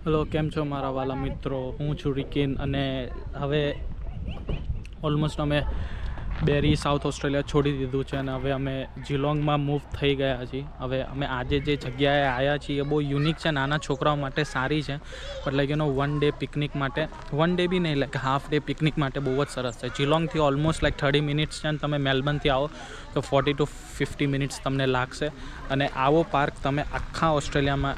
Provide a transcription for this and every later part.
Hello, કેમ છો મારા વાલા મિત્રો? હું છું રિકિન અને હવે ઓલમોસ્ટ અમે બેરી સાઉથ ઓસ્ટ્રેલિયા છોડી દીધું છે અને હવે અમે જીલોંગમાં મૂવ થઈ ગયા છીએ. હવે અમે આજે જે જગ્યાએ આવ્યા છીએ એ બહુ યુનિક છે, નાના છોકરાઓ માટે સારી છે, but like one day picnic માટે, વન ડે બી નહીં, લાઈક હાફ ડે પિકનિક માટે બહુ જ સરસ છે. જીલોંગથી ઓલમોસ્ટ લાઈક 30 મિનિટ્સ છે અને તમે મેલબર્નથી આવો તો 40 to 50 મિનિટ્સ તમને લાગશે. અને આવો પાર્ક તમે આખા ઓસ્ટ્રેલિયામાં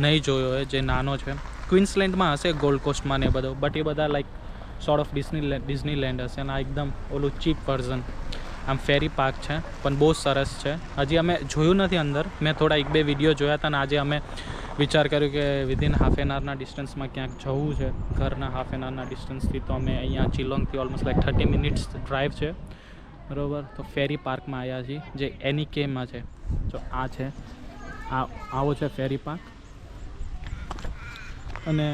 નહીં જોયો હોય, જે નાનો છે. ક્વીન્સલેન્ડમાં હશે, ગોલ્ડ કોસ્ટમાં ને એ બધો, બટ એ બધા લાઈક સોર્ટ ઓફ ડિઝનીલેન્ડ હશે અને આ એકદમ ઓલું ચીપ વર્ઝન. આમ ફેરી પાર્ક છે પણ બહુ સરસ છે. હજી અમે જોયું નથી અંદર, મેં થોડા 1-2 વિડીયો જોયા હતા અને આજે અમે વિચાર કર્યો કે વિધિન હાફ એન આવરના ડિસ્ટન્સમાં ક્યાંક જવું છે, ઘરના હાફ એન આવરના ડિસ્ટન્સથી. તો અમે અહીંયા ચિલોંગથી ઓલમોસ્ટ લાઈક 30 મિનિટ્સ ડ્રાઈવ છે, બરાબર. તો ફેરી પાર્કમાં આવ્યા છીએ, જે એનીકેમાં છે. જો આ છે, આવો છે ફેરી પાર્ક. અને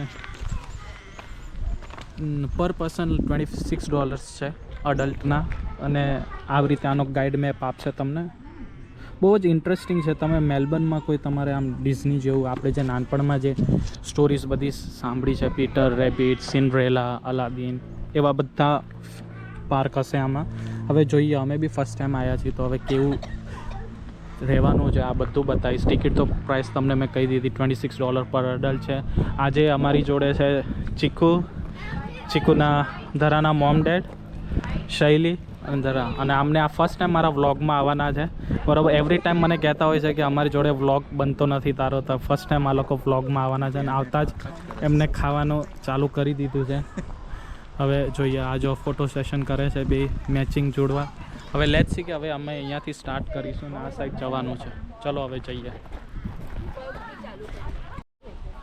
પર પર્સન $26 છે અડલ્ટના. અને આવી રીતે આનો ગાઈડ મેપ આપશે તમને. બહુ જ ઇન્ટરેસ્ટિંગ છે. તમે મેલબર્નમાં કોઈ તમારે આમ ડિઝની જેવું, આપણે જે નાનપણમાં જે સ્ટોરીઝ બધી સાંભળી છે, પીટર રેબિટ, સિન્ડ્રેલા, અલાદીન, એવા બધા પાર્ક હશે આમાં. હવે જોઈએ, અમે બી ફર્સ્ટ ટાઈમ આવ્યા છીએ તો હવે કેવું રહેવાનું છે આ બધું બતાવીશ. ટિકિટ તો પ્રાઇસ તમને મેં કહી દીધી, $26 પર અડલ્ટ છે. આજે અમારી જોડે છે ચીકુના ધરાના મોમ ડેડ, શૈલી અને ધરા. અને આમને આ ફર્સ્ટ ટાઈમ મારા વ્લોગમાં આવવાના છે, બરાબર. એવરી ટાઈમ મને કહેતા હોય છે કે અમારી જોડે વ્લોગ બનતો નથી તારો, તો ફર્સ્ટ ટાઈમ આ લોકો વ્લોગમાં આવવાના છે. અને આવતા જ એમને ખાવાનું ચાલુ કરી દીધું છે. હવે જોઈએ, આ જો ફોટો સેશન કરે છે બે મેચિંગ જોડવા. હવે લેટ્સ સી કે હવે અમે અહીંયાથી સ્ટાર્ટ કરીશું ને આ સાઈડ જવાનું છે. ચલો હવે જઈએ.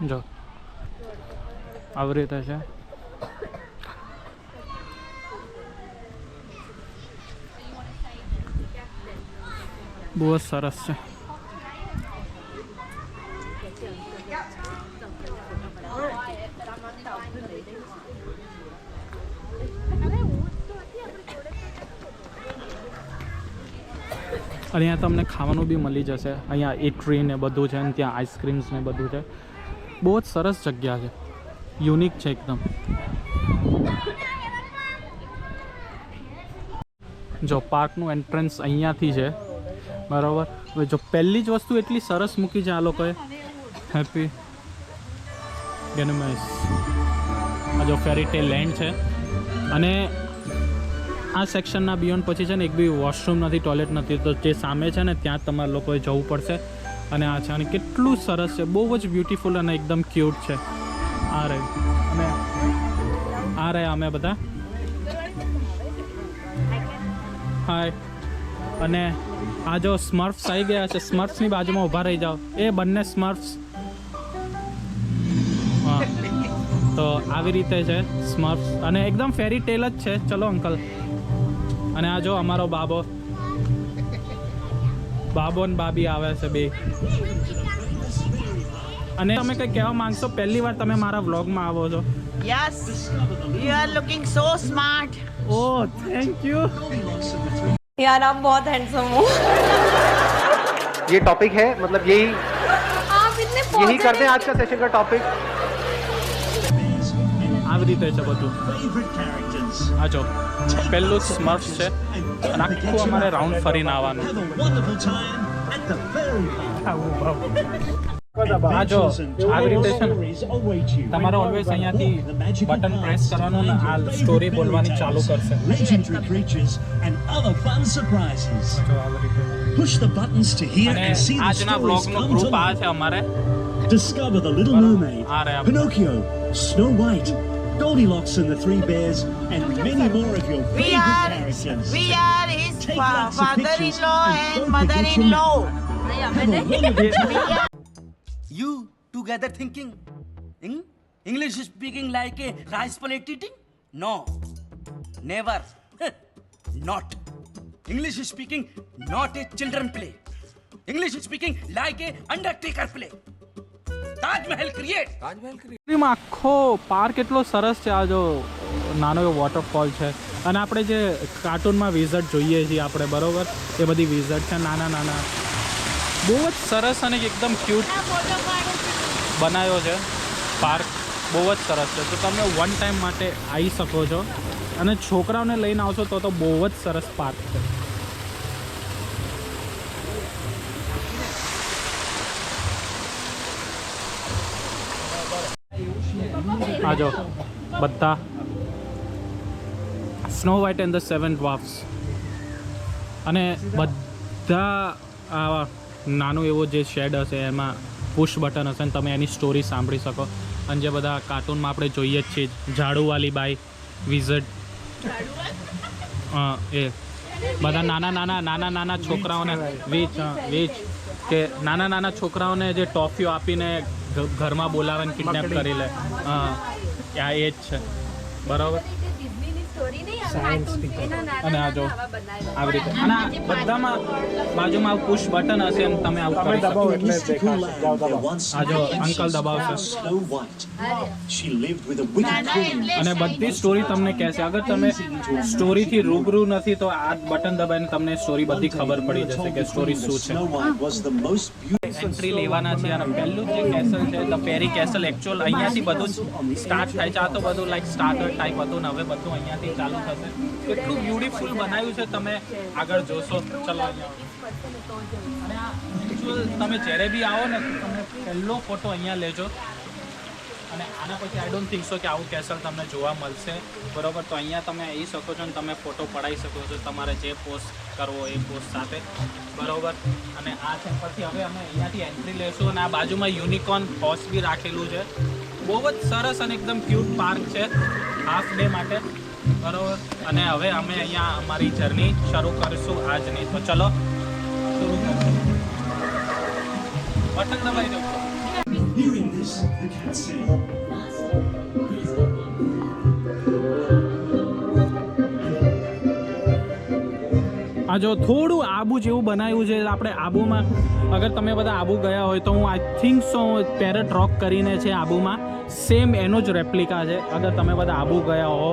જો આવી રીતે છે. બહુ જ સરસ છે. અહીંયા તમને ખાવાનું બી મળી જશે. અહીંયા ઇટરી ને બધું છે અને ત્યાં આઈસ્ક્રીમ્સ ને બધું છે. બહુ જ સરસ જગ્યા છે, યુનિક છે એકદમ. જો પાર્કનું એન્ટ્રન્સ અહીંયાથી છે, બરાબર. હવે જો પહેલી જ વસ્તુ એટલી સરસ મૂકી છે આ લોકોએ, હેપી ગેનમેસ. આ જો ફેરીટેલ લેન્ડ છે. અને આ સેક્શનના બિયોન્ડ પછી છે ને એક બી વોશરૂમ નથી, ટોયલેટ નથી, તો જે સામે છે ને ત્યાં તમારે લોકોએ જવું પડશે. અને આ છે, અને કેટલું સરસ છે, બહુ જ બ્યુટીફુલ અને એકદમ ક્યુટ છે. આ રહે, અને આ રહે અમે બધા. હાય. અને આ જો સ્મર્ફ્સ આવી ગયા છે, સ્મર્ફ્સની બાજુમાં ઊભા રહી જાઓ. એ બંને સ્મર્ફ્સ. હા, તો આવી રીતે છે સ્મર્ફ્સ અને એકદમ ફેરી ટેલ જ છે. ચલો અંકલ. અને આ જો અમારો બાબો ને બાબી આવે છે બે. અને તમે કંઈ કહેવા માંગશો? પહેલી વાર તમે મારા વ્લોગમાં આવો છો. Yes, you are looking so smart. Oh, thank you यार आप बहुत हैंडसम हो. ये टॉपिक है, मतलब यही आप इतने यही करते हैं आज का सेशन का टॉपिक. આવી રીતે છે બધું. આ જો પહેલું સ્મર્ફ છે અને આખું અમારે રાઉન્ડ ફરીને આવવાનું. આ જો આવી રીતે છે ને, તમારે ઓલવેઝ અહીંયાથી બટન પ્રેસ કરવાનું ને આ સ્ટોરી બોલવાની ચાલુ કરશે. legendary creatures and other fun surprises. જો આવી રીતે. Push the buttons to hear અને and see the આજના stories બ્લોગનું come to ગ્રુપ આ life. છે અમારે. Discover the Little Mermaid, Ah, right. Pinocchio, Snow White, Goldilocks and the Three Bears, and many more of your We favorite are characters. his Take lots of father-in-law pictures and and don't forget your mother-in-law. You together thinking English speaking like a rice plate eating? No, never. Not. English speaking not a children play. English speaking like a undertaker play. Taj Mahal create. એમાં આખો park એટલો સરસ છે. આ જો નાનો એવો waterfall છે. અને આપણે જે કાર્ટૂનમાં વિઝટ જોઈએ છીએ આપણે, બરાબર, એ બધી વિઝટ છે નાના નાના. બહુ જ સરસ અને એકદમ ક્યુટ બનાવ્યો છે. પાર્ક બહુ જ સરસ છે. તો તમે વન ટાઈમ માટે આવી શકો છો અને છોકરાઓને લઈને આવશો તો બહુ જ સરસ પાર્ક છે. આ જો બધા Snow White and the seven dwarfs અને બધા આ નાનું એવો જે શેડ હશે એમાં પુશ બટન હશે અને તમે એની સ્ટોરી સાંભળી શકો. અને જે બધા કાર્ટૂનમાં આપણે જોઈએ જ છીએ ઝાડુવાલી બાઈ, વિઝર્ડ, એ બધા નાના છોકરાઓને વીચ કે નાના છોકરાઓને જે ટોફીઓ આપીને ઘરમાં બોલાવીને કિડનેપ કરી લે. આ એ જ છે બરાબર. અને આ જો આવી રીતે અને આ બધામાં બાજુમાં પુશ બટન હશે અને તમે આવું કરી શકો. આ જો uncle દબાવશે Snow White. She lived with a wicked queen. અને બધી સ્ટોરી તમને કહેશે. અગર તમે સ્ટોરીથી રૂબરૂ નથી તો આ બટન દબાવીને તમને સ્ટોરી બધી ખબર પડી જશે કે સ્ટોરી શું છે. Snow White was the most beautiful. Entry લેવાના છે અને પહેલું જે કેસલ છે ધ ફેરી કેસલ એકચ્યુઅલ અહીંયાથી બધું જ સ્ટાર્ટ થાય છે. આ તો બધું લાઈક સ્ટાર્ટર ટાઈપ હતું ને હવે બધું અહીંયાથી ચાલુ થશે. એટલું બ્યુટીફુલ બનાવ્યું છે, તમે આગળ જોશો. ચલો અહીંયા અને આ એકચ્યુઅલ તમે જ્યારે બી આવો ને તો તમે પહેલો ફોટો અહીંયા લેજો અને આના પછી આઈ ડોન્ટ થિંક સો કે આવું કેસલ તમને જોવા મળશે બરાબર. તો અહીંયા તમે આવી શકો છો અને તમે ફોટો પડાવી શકો છો તમારે જે પોસ્ટ કરવો એ પોસ્ટ સાથે બરાબર. અને આ છે પછી હવે અમે અહીંયાથી એન્ટ્રી લેશું અને આ બાજુમાં યુનિકોર્ન હોર્સ બી રાખેલું છે. બહુ જ સરસ અને એકદમ ક્યુટ પાર્ક છે હાફ ડે માટે બરાબર. અને હવે અમે અહીંયા અમારી જર્ની શરૂ કરીશું આજની. તો ચલો શરૂ કરીશું. બટન દબાઈ દો. Hearing this, the cat said, આ જો થોડું આબુ જેવું બનાવ્યું છે. આપણે આબુમાં અગર તમે બધા આબુ ગયા હોય તો હું આઈ થિંક સો પેરેટ રોક કરીને છે આબુમાં, સેમ એનો જ રેપ્લિકા છે. અગર તમે બધા આબુ ગયા હો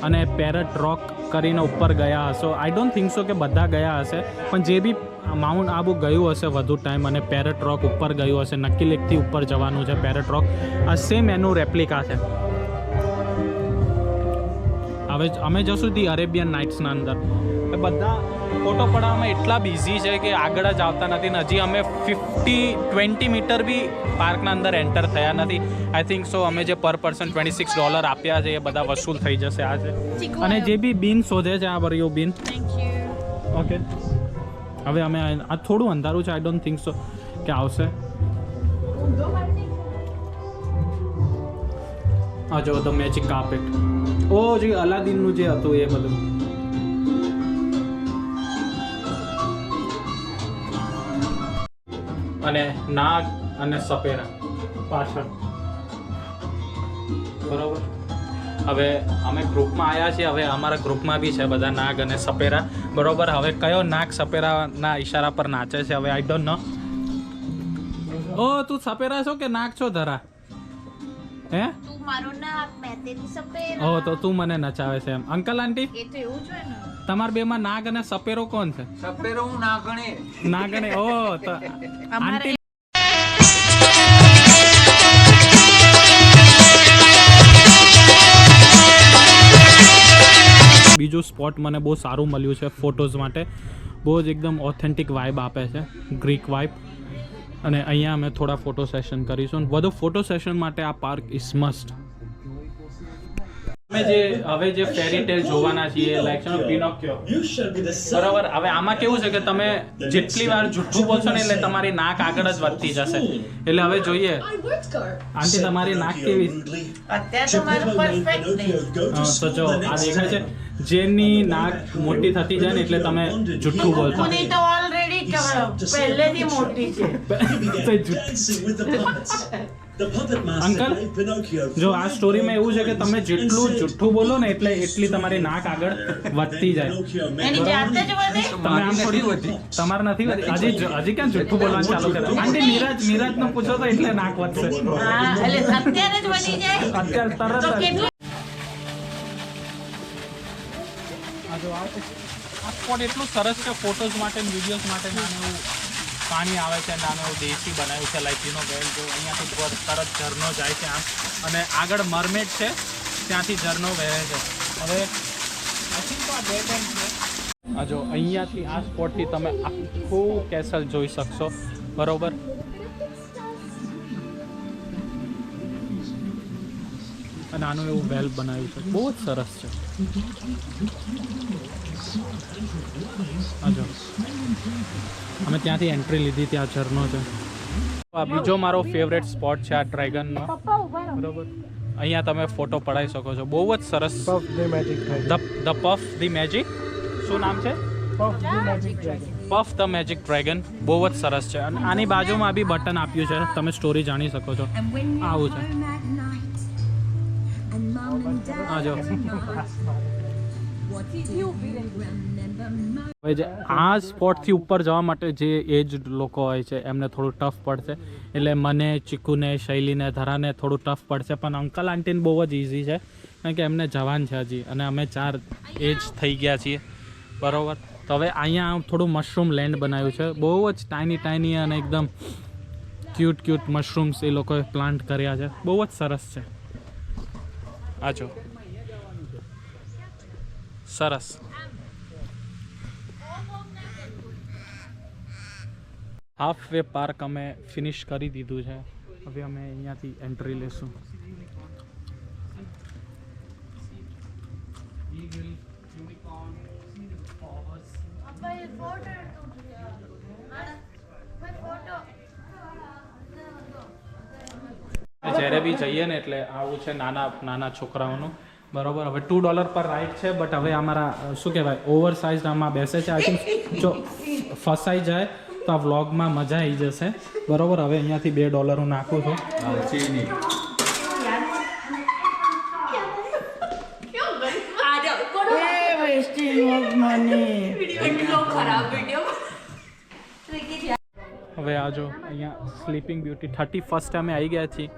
અને પેરેટ રોક કરીને ઉપર ગયા હશો, આઈ ડોન્ટ થિંક સો કે બધા ગયા હશે પણ જે બી માઉન્ટ આબુ ગયું હશે વધુ ટાઈમ અને પેરેટ રોક ઉપર ગયું હશે, નક્કી લેકથી ઉપર જવાનું છે પેરેટ રોક, આ સેમ એનું રેપ્લિકા છે. હવે અમે જશું ધી અરેબિયન નાઇટ્સના અંદર. બધા ફોટો પડાવવામાં એટલા બિઝી છે કે આગળ જ આવતા નથી ને હજી અમે 20 મીટર બી પાર્કના અંદર એન્ટર થયા નથી. આઈ થિંક સો અમે જે પર પર્સન $26 આપ્યા છે એ બધા વસૂલ થઈ જશે આજે. અને જે બી બિન શોધે છે આ બરિયો બિન. ઓકે હવે અમે આ થોડું અંધારું છે, આઈ ડોન્ટ થિંક સો કે આવશે. આ જો ધ મેજિક કાર્પેટ. ઓ જે અલાદીનનું જે હતું એ બધું. અને નાગ અને સપેરા પાછળ બરોબર. હવે અમે ગ્રુપમાં આવ્યા છીએ. હવે અમારા ગ્રુપમાં બી છે બધા નાગ અને સપેરા બરોબર. હવે કયો નાગ સપેરાના ઈશારા પર નાચે છે હવે આઈ ડોન્ટ નો. ઓ તું સપેરા છો કે નાગ છો ધરા? હે તું મારું નાક મેં તેરી સપેરા. ઓ તો તું મને નચાવે છે એમ. અંકલ આંટી એ તો એવું જ હોય ને. તમારા બેમાં નાગ અને સપેરો કોણ છે? સપેરો હું ના ગણે. નાગણે. ઓ તો આંટી બીજું સ્પોટ મને બહુ સારું મળ્યું છે ફોટોઝ માટે. બહુ જ એકદમ ઓથેન્ટિક વાઇબ આપે છે, ગ્રીક વાઇબ. અને અહીંયા અમે થોડા ફોટો સેશન કરીશું. બધું ફોટો સેશન માટે આ પાર્ક ઇઝ મસ્ટ. અમે જે હવે જે ફેરી ટેલ જોવાના છીએ લાઈક છે પિનોક્યો You shall be the son. બરાબર. હવે આમાં કેવું છે કે તમે જેટલી વાર જુઠ્ઠું બોલશો ને એટલે તમારી નાક આગળ જ વધતી જશે. એટલે હવે જોઈએ આંટી તમારી નાક કેવી. Rudely. અત્યારે તો મારું પરફેક્ટ ને. Go to તો school જો the આ next દેખાય છે day. જેની નાક મોટી થતી જાય ને એટલે તમે જુઠ્ઠું બોલતા. મને તો ઓલરેડી પહેલેથી મોટી છે. તો જુઠ્ઠું. Dancing with the puppets. The puppet master Uncle? gave Pinocchio જો આ સ્ટોરીમાં એવું છે કે તમે જેટલું જુઠ્ઠું બોલો ને એટલે એટલી તમારી નાક આગળ વધતી જાય. Pinocchio એની made જાતે જ વધે. તમે આમ થોડી તમારે નથી વધતી. હજી ક્યાં જુઠ્ઠું બોલવાનું ચાલુ કરે. આંટી નીરજનું પૂછો તો એટલે નાક વધશે. હા એટલે અત્યારે જ વધી જાય. અત્યારે તો તરત જ. કેટલું આ જો આ સ્પોટ એટલું સરસ છે ફોટોઝ માટે વિડીયોઝ માટે. એવું પાણી આવે છે નાનું એવું દેશી બનાવ્યું છે લાઈક યુનો વેલ જો અહીંયાથી તરત ઝરણો જાય છે આમ અને આગળ મરમેડ છે ત્યાંથી ઝરણો વહે છે હવે આઈ થિંક તો આ ડેડ એન્ડ છે આ જો અહીંયાથી આ સ્પોટથી તમે આખું કેસલ જોઈ શકશો બરોબર અને આનું એવું વેલ બનાવ્યું છે બહુ જ સરસ છે આ જો અમે ત્યાંથી એન્ટ્રી લીધી ત્યાં ઝરણો છે આ બીજો મારો ફેવરેટ સ્પોટ છે આ ડ્રેગનનો બરોબર અહીંયા તમે ફોટો પડાવી શકો છો બહુ જ સરસ ધ પફ ધી મેજિક શું નામ છે પફ ધ મેજિક ડ્રેગન બહુ જ સરસ છે અને આની બાજુમાં બી બટન આપ્યું છે તમે સ્ટોરી જાણી શકો છો આવું છે હા જો હવે જે આ સ્પોટથી ઉપર જવા માટે જે એજ લોકો હોય છે એમને થોડું ટફ પડશે એટલે મને ચીકુને શૈલીને ધરાને થોડું ટફ પડશે પણ અંકલ આંટીને બહુ જ ઇઝી છે કારણ કે એમને જવાન છે હજી અને અમે 4 એજ થઈ ગયા છીએ બરાબર તો હવે અહીંયા થોડું મશરૂમ લેન્ડ બનાવ્યું છે બહુ જ ટાઈની અને એકદમ ક્યુટ મશરૂમ્સ એ લોકોએ પ્લાન્ટ કર્યા છે બહુ જ સરસ છે આ જો સરસ હાફ વે પાર્ક અમે ફિનિશ કરી દીધું છે હવે અમે અહીંયાથી એન્ટ્રી લેશું જ્યારે બી જઈએ ને એટલે આવું છે નાના છોકરાઓનું બરોબર હવે $2 પર રાઈડ છે બટ હવે અમારા શું કહેવાય ઓવર સાઇઝ આમાં બેસે છે આઈ થિંક જો ફસાઈ જાય તો આ વ્લોગમાં મજા આવી જશે બરોબર હવે અહીંયાથી $2 હું નાખું છું હવે આ જો અહીંયા સ્લીપિંગ બ્યુટી 31st અમે આવી ગયા છીએ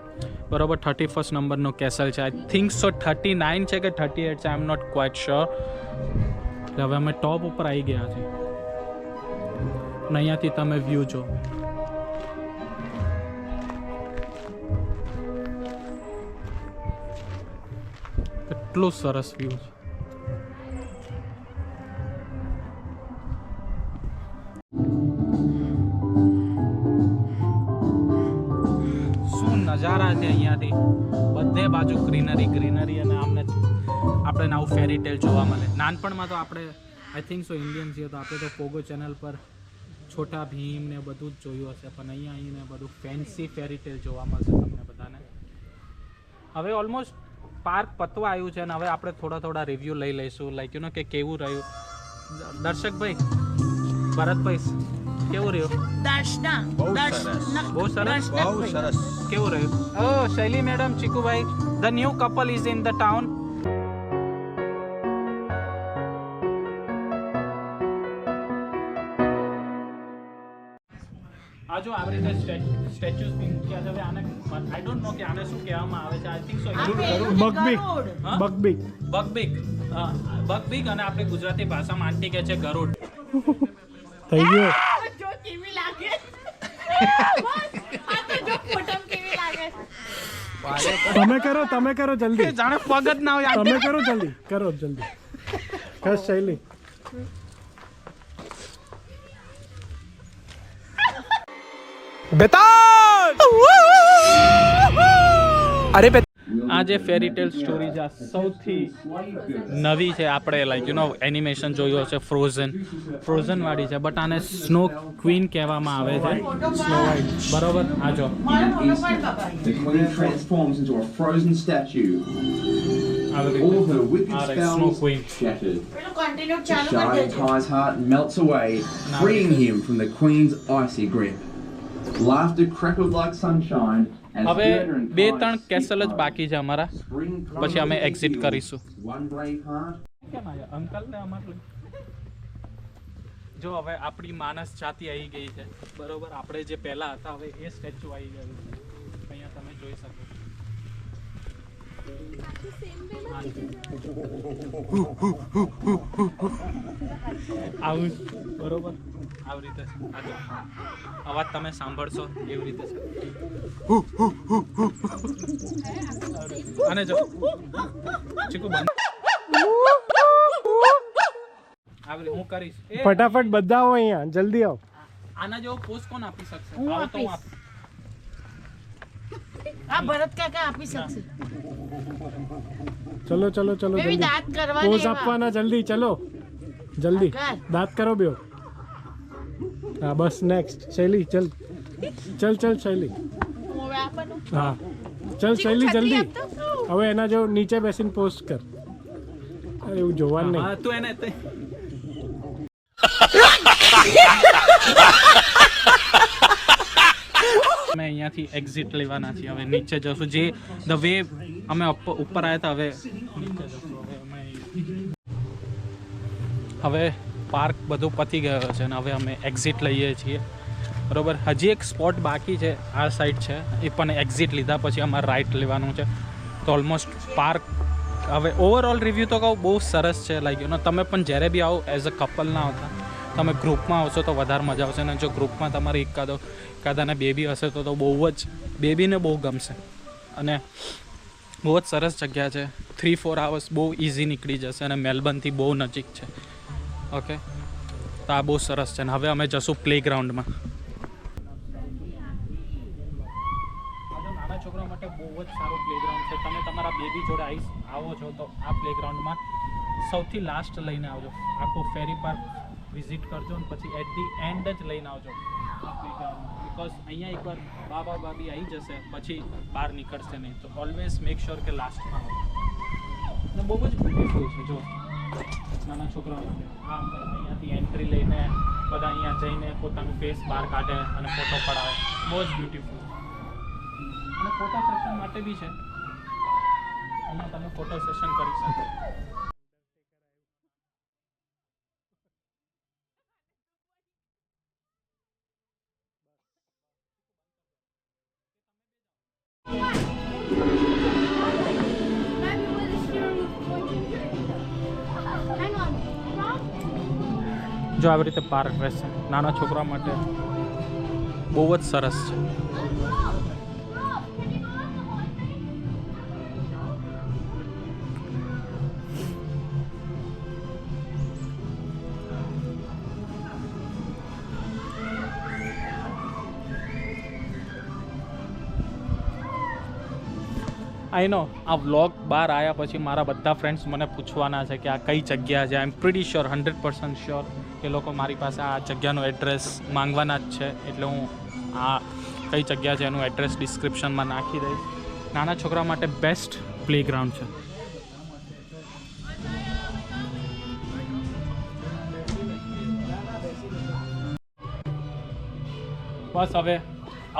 બરોબર 31st નંબરનો કેસલ છે આઈ થિંક સો 39 છે કે 38 છે આઈ એમ નોટ ક્વાઇટ શ્યોર એટલે હવે અમે ટોપ ઉપર આવી ગયા છીએ અને અહીંયાથી તમે વ્યૂ જો કેટલું સરસ વ્યૂ છે નજારા છે અહીંયાથી બધે બાજુ ગ્રીનરી અને આમને આપણે નવું ફેરી ટેલ જોવા મળે નાનપણમાં તો આપણે આઈ થિંક સો ઇન્ડિયન છીએ તો આપણે તો પોગો ચેનલ પર છોટા ભીમ ને બધું જ જોયું હશે પણ અહીંયા આવીને બધું ફેન્સી ફેરી ટેલ જોવા મળશે તમને બધાને હવે ઓલમોસ્ટ પાર્ક પતવા આવ્યું છે અને હવે આપણે થોડા રિવ્યૂ લઈ લઈશું લાઈક યુ નો કે કેવું રહ્યું દર્શકભાઈ ભરતભાઈ કેવું રહ્યું બહુ સરસ કેવું રહ્યું ઓ Shaili madam Chikubhai the new couple is in the town આ જો આવી રીતે સ્ટેચ્યુઝ બી મૂક્યા છે હવે આને આઈ ડોન્ટ નો કે આને શું કહેવામાં આવે છે આઈ થિંક સો બગબીગ અને આપણે ગુજરાતી ભાષામાં આંટી કહે છે ગરુડ થઈ ગયો જો કેવી લાગે આ તો જો ફોટો કેવી લાગે તમે કરો જલ્દી જાણે પગ જ ના હોય તમે કરો જલ્દી બસ શૈલી આ જે ફેરી ટેલ સ્ટોરી છે આ સૌથી નવી છે આપણે લાઈક યુ નો એનિમેશન જોયું હશે ફ્રોઝન વાળી છે બટ આને સ્નો ક્વીન કહેવામાં આવે છે સ્નો વ્હાઇટ બરોબર આ જો The queen transforms into a frozen statue. All her wicked Snow spells Queen. shattered. પેલું કન્ટિન્યુ The ચાલુ shy કરી દેજો Kai's heart melts away, freeing him from the queen's icy grip. Laughter crackled like sunshine as હવે Gerda and 2-3 Kai castle જ skip બાકી છે અમારા Spring પછી અમે comes એક્ઝિટ again. કરીશું One brave heart. કેમ આયા અંકલ ને અમારે જો હવે આપણી માનસ જાતિ આવી ગઈ છે બરોબર આપણે જે પહેલા હતા હવે એ સ્ટેચ્યુ આવી ગયું છે અહીંયા તમે જોઈ શકો છો આવું બરોબર આવી રીતે છે. આ જો અવાજ તમે સાંભળશો એવી રીતે છે. અને જો ચીકુ બંધ આવી રીતે હું કરીશ. એ ફટાફટ બધા આવો અહીંયા જલ્દી આવો. આના જેવો પોઝ કોણ આપી શકશે? હું આવો તો હું આપીશ. આપીશ. આ ભરત કાકા આપી શકશે. ચલો ચલો ચલો બેબી જલ્દી દાંત કરવા પોઝ દેવા. આપવાના જલ્દી ચલો જલ્દી કર. દાંત કરો બેઓ. હા બસ નેક્સ્ટ શૈલી ચલ ચલ ચલ શૈલી હવે આપવાનું. હા ચલ શૈલી છત્રી જલ્દી આપતો. હવે એના જો નીચે બેસીને પોસ્ટ કર. અરે એવું જોવાનું હા નહીં. તું એને અમે અહીંયાથી એક્ઝિટ લેવાના છીએ. હવે નીચે જશું. જે ધ વે અમે ઉપર આવ્યા હતા હવે નીચે જશું. હવે પાર્ક બધું પતી ગયો છે અને હવે અમે એક્ઝિટ લઈએ છીએ. બરોબર. હજી એક સ્પોટ બાકી છે આ સાઈડ છે. એ પણ એક્ઝિટ લીધા પછી અમારે રાઈટ લેવાનું છે. તો ઓલમોસ્ટ પાર્ક હવે ઓવરઓલ રિવ્યૂ તો કહું બહુ સરસ છે. લાગ્યું ને તમે પણ જ્યારે બી આવો એઝ અ કપલ ના આવતા, તમે ગ્રુપમાં આવશો તો વધારે મજા આવશે. અને જો ગ્રુપમાં તમારી એકાદાને બેબી હશે તો બહુ જ બેબીને બહુ ગમશે. અને બહુ જ સરસ જગ્યા છે. 3-4 આવર્સ બહુ ઇઝી નીકળી જશે અને મેલબર્નથી બહુ નજીક છે. ઓકે, તો આ બહુ સરસ છે. ને હવે અમે જશું પ્લેગ્રાઉન્ડમાં. નાના છોકરા માટે બહુ જ સારું પ્લેગ્રાઉન્ડ છે. તમે તમારા બેબી જોડે આવો છો તો આ પ્લેગ્રાઉન્ડમાં સૌથી લાસ્ટ લઈને આવજો. આખો ફેરી પાર્ક વિઝિટ કરજો અને પછી એટ ધી એન્ડ જ લઈને આવજો આ પ્લેગ્રાઉન્ડમાં. બિકોઝ અહીંયા એકવાર બાબા બાબી આવી જશે પછી બહાર નીકળશે નહીં. તો ઓલવેઝ મેક શ્યોર કે લાસ્ટમાં આવો. અને બહુ જ બ્યુટીફુલ છે. જો નાના છોકરાઓ માટે આ અહીંયાથી એન્ટ્રી લઈને બધા અહીંયા જઈને પોતાનું ફેસ બહાર કાઢે અને ફોટો પડાવે. બહુ જ બ્યુટીફુલ. અને ફોટો સેશન માટે બી છે. અહીંયા તમે ફોટો સેશન કરી શકો. જો આવી રીતે પાર્ક રહેશે નાના છોકરા માટે બહુ જ સરસ છે. આઈ નો આ વ્લોગ બહાર આવ્યા પછી મારા બધા ફ્રેન્ડ્સ મને પૂછવાના છે કે આ કઈ જગ્યા છે. આઈ એમ પ્રીટી શ્યોર 100% શ્યોર કે લોકો મારી પાસે આ જગ્યાનો એડ્રેસ માંગવાના જ છે. એટલે હું આ કઈ જગ્યા છે એનું એડ્રેસ ડિસ્ક્રિપ્શનમાં નાખી દઈશ. નાના છોકરા માટે બેસ્ટ પ્લેગ્રાઉન્ડ છે. બસ હવે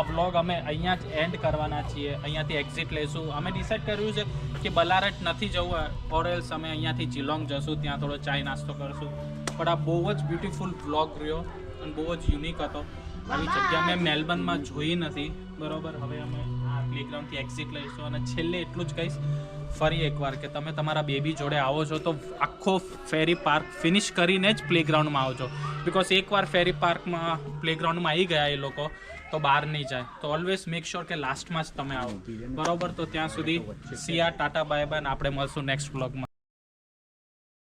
આ વ્લોગ અમે અહીંયા જ એન્ડ કરવાના છીએ. અહીંયાથી એક્ઝિટ લઈશું. અમે ડિસાઈડ કર્યું છે કે બલારટ નથી જવું ઓર એલ્સ અમે અહીંયાથી જીલોંગ જશું, ત્યાં થોડો ચાય નાસ્તો કરશું. પણ આ બહુ જ બ્યુટીફુલ વ્લોગ રહ્યો અને બહુ જ યુનિક હતો. આવી જગ્યા મેં મેલબર્નમાં જોઈ નથી. બરાબર. હવે અમે આ પ્લેગ્રાઉન્ડથી એક્ઝિટ લઈશું. અને છેલ્લે એટલું જ કહીશ ફરી એકવાર કે તમે તમારા બેબી જોડે આવો છો તો આખો ફેરી પાર્ક ફિનિશ કરીને જ પ્લેગ્રાઉન્ડમાં આવજો. બિકોઝ એકવાર ફેરી પાર્કમાં પ્લેગ્રાઉન્ડમાં આવી ગયા એ લોકો તો બહાર નહીં જાય. તો ઓલવેઝ મેક શ્યોર કે લાસ્ટમાં જ તમે આવો. બરાબર. તો ત્યાં સુધી સિયા ટાટા બાય બાય. આપણે મળશું નેક્સ્ટ વ્લોગમાં.